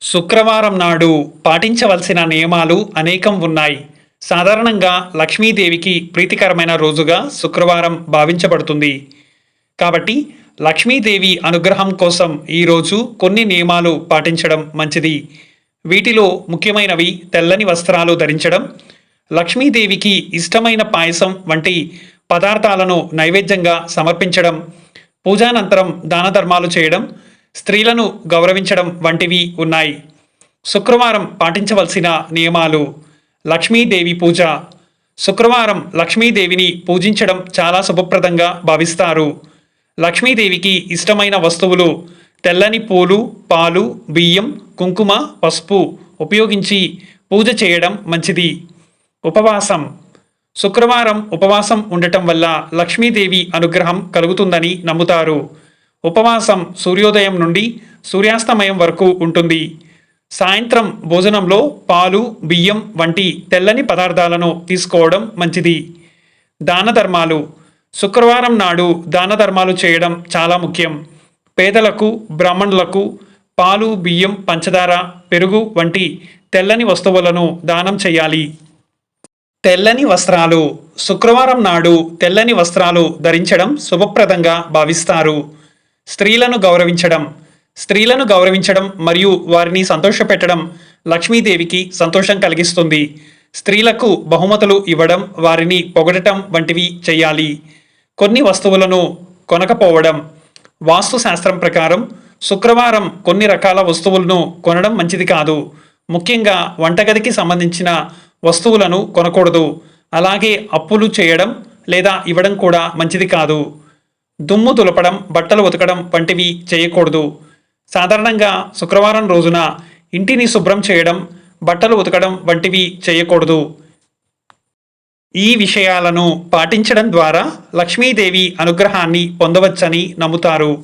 శుక్రవారం నాడు పాటించవలసిన నియమాలు అనేకం ఉన్నాయి. సాధారణంగా లక్ష్మీదేవికి ప్రీతికరమైన రోజుగా శుక్రవారం భావించబడుతుంది. కాబట్టి లక్ష్మీదేవి అనుగ్రహం కోసం ఈరోజు కొన్ని నియమాలు పాటించడం మంచిది. వీటిలో ముఖ్యమైనవి తెల్లని వస్త్రాలు ధరించడం, లక్ష్మీదేవికి ఇష్టమైన పాయసం వంటి పదార్థాలను నైవేద్యంగా సమర్పించడం, పూజానంతరం దాన ధర్మాలు చేయడం, స్త్రీలను గౌరవించడం వంటివి ఉన్నాయి. శుక్రవారం పాటించవలసిన నియమాలు. లక్ష్మీదేవి పూజ. శుక్రవారం లక్ష్మీదేవిని పూజించడం చాలా శుభప్రదంగా భావిస్తారు. లక్ష్మీదేవికి ఇష్టమైన వస్తువులు తెల్లని పూలు, పాలు, బియ్యం, కుంకుమ, పసుపు ఉపయోగించి పూజ చేయడం మంచిది. ఉపవాసం. శుక్రవారం ఉపవాసం ఉండటం వల్ల లక్ష్మీదేవి అనుగ్రహం కలుగుతుందని నమ్ముతారు. ఉపవాసం సూర్యోదయం నుండి సూర్యాస్తమయం వరకు ఉంటుంది. సాయంత్రం భోజనంలో పాలు, బియ్యం వంటి తెల్లని పదార్థాలను తీసుకోవడం మంచిది. దాన ధర్మాలు. శుక్రవారం నాడు దాన ధర్మాలు చేయడం చాలా ముఖ్యం. పేదలకు, బ్రాహ్మణులకు పాలు, బియ్యం, పంచదార, పెరుగు వంటి తెల్లని వస్తువులను దానం చేయాలి. తెల్లని వస్త్రాలు. శుక్రవారం నాడు తెల్లని వస్త్రాలు ధరించడం శుభప్రదంగా భావిస్తారు. స్త్రీలను గౌరవించడం. స్త్రీలను గౌరవించడం మరియు వారిని సంతోషపెట్టడం లక్ష్మీదేవికి సంతోషం కలిగిస్తుంది. స్త్రీలకు బహుమతులు ఇవ్వడం, వారిని పొగడటం వంటివి చేయాలి. కొన్ని వస్తువులను కొనకపోవడం. వాస్తుశాస్త్రం ప్రకారం శుక్రవారం కొన్ని రకాల వస్తువులను కొనడం మంచిది కాదు. ముఖ్యంగా వంటగదికి సంబంధించిన వస్తువులను కొనకూడదు. అలాగే అప్పులు చేయడం లేదా ఇవ్వడం కూడా మంచిది కాదు. దుమ్ము దులపడం, బట్టలు ఉతకడం వంటివి చేయకూడదు. సాధారణంగా శుక్రవారం రోజున ఇంటిని శుభ్రం చేయడం, బట్టలు ఉతకడం వంటివి చేయకూడదు. ఈ విషయాలను పాటించడం ద్వారా లక్ష్మీదేవి అనుగ్రహాన్ని పొందవచ్చని నమ్ముతారు.